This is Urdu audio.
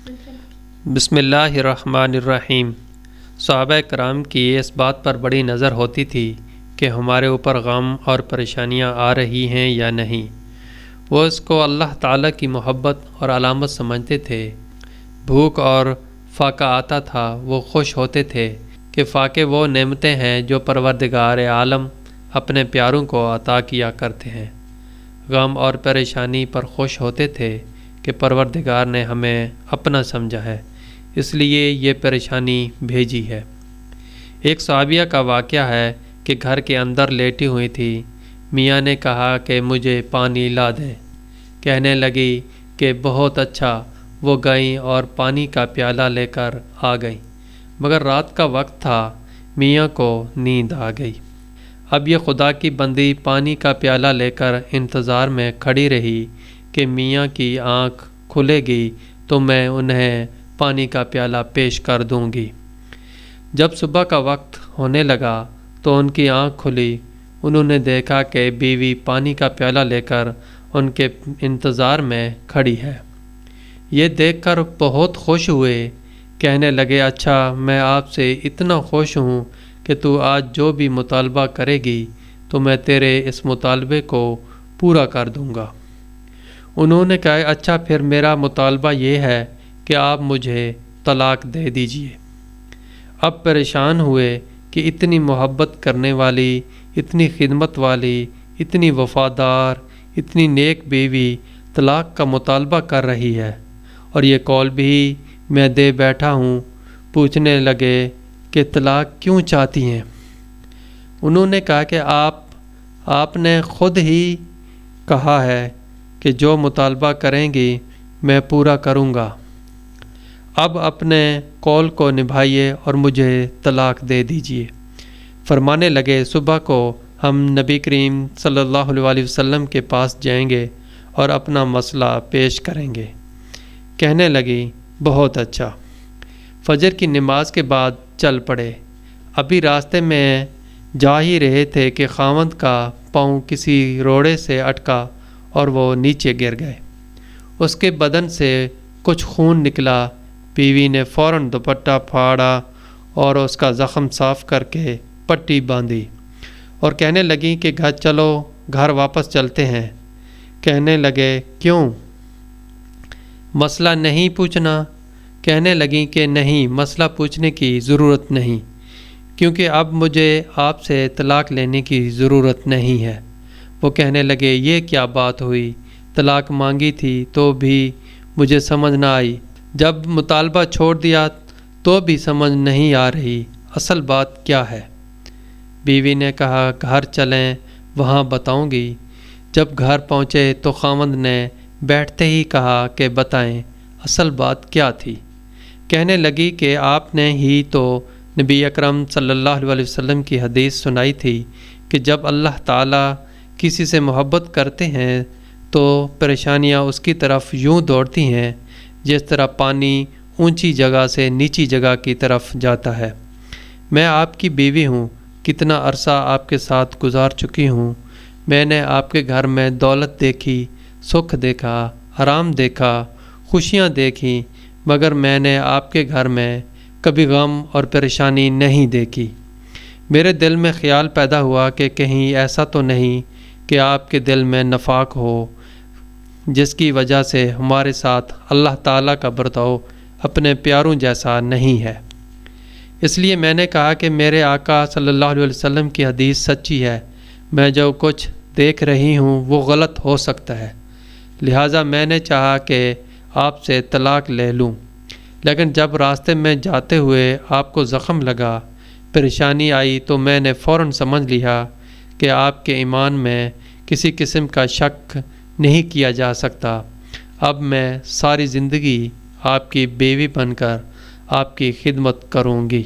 بسم اللہ الرحمن الرحیم۔ صحابہ کرام کی اس بات پر بڑی نظر ہوتی تھی کہ ہمارے اوپر غم اور پریشانیاں آ رہی ہیں یا نہیں۔ وہ اس کو اللہ تعالیٰ کی محبت اور علامت سمجھتے تھے۔ بھوک اور فاقہ آتا تھا، وہ خوش ہوتے تھے کہ فاقے وہ نعمتیں ہیں جو پروردگار عالم اپنے پیاروں کو عطا کیا کرتے ہیں۔ غم اور پریشانی پر خوش ہوتے تھے کہ پروردگار نے ہمیں اپنا سمجھا ہے، اس لیے یہ پریشانی بھیجی ہے۔ ایک صحابیہ کا واقعہ ہے کہ گھر کے اندر لیٹی ہوئی تھی۔ میاں نے کہا کہ مجھے پانی لا دیں۔ کہنے لگی کہ بہت اچھا۔ وہ گئیں اور پانی کا پیالہ لے کر آ گئیں، مگر رات کا وقت تھا، میاں کو نیند آ گئی۔ اب یہ خدا کی بندی پانی کا پیالہ لے کر انتظار میں کھڑی رہی کہ میاں کی آنکھ کھلے گی تو میں انہیں پانی کا پیالہ پیش کر دوں گی۔ جب صبح کا وقت ہونے لگا تو ان کی آنکھ کھلی۔ انہوں نے دیکھا کہ بیوی پانی کا پیالہ لے کر ان کے انتظار میں کھڑی ہے۔ یہ دیکھ کر بہت خوش ہوئے۔ کہنے لگے، اچھا، میں آپ سے اتنا خوش ہوں کہ تو آج جو بھی مطالبہ کرے گی تو میں تیرے اس مطالبے کو پورا کر دوں گا۔ انہوں نے کہا، اچھا، پھر میرا مطالبہ یہ ہے کہ آپ مجھے طلاق دے دیجئے۔ اب پریشان ہوئے کہ اتنی محبت کرنے والی، اتنی خدمت والی، اتنی وفادار، اتنی نیک بیوی طلاق کا مطالبہ کر رہی ہے، اور یہ قول بھی میں دے بیٹھا ہوں۔ پوچھنے لگے کہ طلاق کیوں چاہتی ہیں؟ انہوں نے کہا کہ آپ نے خود ہی کہا ہے کہ جو مطالبہ کریں گی میں پورا کروں گا۔ اب اپنے قول کو نبھائیے اور مجھے طلاق دے دیجئے۔ فرمانے لگے، صبح کو ہم نبی کریم صلی اللہ علیہ وسلم کے پاس جائیں گے اور اپنا مسئلہ پیش کریں گے۔ کہنے لگی، بہت اچھا۔ فجر کی نماز کے بعد چل پڑے۔ ابھی راستے میں جا ہی رہے تھے کہ خاوند کا پاؤں کسی روڑے سے اٹکا اور وہ نیچے گر گئے۔ اس کے بدن سے کچھ خون نکلا۔ بیوی نے فوراً دوپٹہ پھاڑا اور اس کا زخم صاف کر کے پٹی باندھی اور کہنے لگی کہ گھر واپس چلتے ہیں۔ کہنے لگے، کیوں؟ مسئلہ نہیں پوچھنا؟ کہنے لگیں کہ نہیں، مسئلہ پوچھنے کی ضرورت نہیں، کیونکہ اب مجھے آپ سے طلاق لینے کی ضرورت نہیں ہے۔ وہ کہنے لگے، یہ کیا بات ہوئی؟ طلاق مانگی تھی تو بھی مجھے سمجھ نہ آئی، جب مطالبہ چھوڑ دیا تو بھی سمجھ نہیں آ رہی، اصل بات کیا ہے؟ بیوی نے کہا، گھر چلیں، وہاں بتاؤں گی۔ جب گھر پہنچے تو خاوند نے بیٹھتے ہی کہا کہ بتائیں اصل بات کیا تھی؟ کہنے لگی کہ آپ نے ہی تو نبی اکرم صلی اللہ علیہ وسلم کی حدیث سنائی تھی کہ جب اللہ تعالیٰ کسی سے محبت کرتے ہیں تو پریشانیاں اس کی طرف یوں دوڑتی ہیں جس طرح پانی اونچی جگہ سے نیچی جگہ کی طرف جاتا ہے۔ میں آپ کی بیوی ہوں، کتنا عرصہ آپ کے ساتھ گزار چکی ہوں۔ میں نے آپ کے گھر میں دولت دیکھی، سکھ دیکھا، آرام دیکھا، خوشیاں دیکھی، مگر میں نے آپ کے گھر میں کبھی غم اور پریشانی نہیں دیکھی۔ میرے دل میں خیال پیدا ہوا کہ کہیں ایسا تو نہیں کہ آپ کے دل میں نفاق ہو، جس کی وجہ سے ہمارے ساتھ اللہ تعالیٰ کا برتاؤ اپنے پیاروں جیسا نہیں ہے۔ اس لیے میں نے کہا کہ میرے آقا صلی اللہ علیہ وسلم کی حدیث سچی ہے، میں جو کچھ دیکھ رہی ہوں وہ غلط ہو سکتا ہے، لہٰذا میں نے چاہا کہ آپ سے طلاق لے لوں، لیکن جب راستے میں جاتے ہوئے آپ کو زخم لگا، پریشانی آئی تو میں نے فوراً سمجھ لیا کہ آپ کے ایمان میں کسی قسم کا شک نہیں کیا جا سکتا۔ اب میں ساری زندگی آپ کی بیوی بن کر آپ کی خدمت کروں گی۔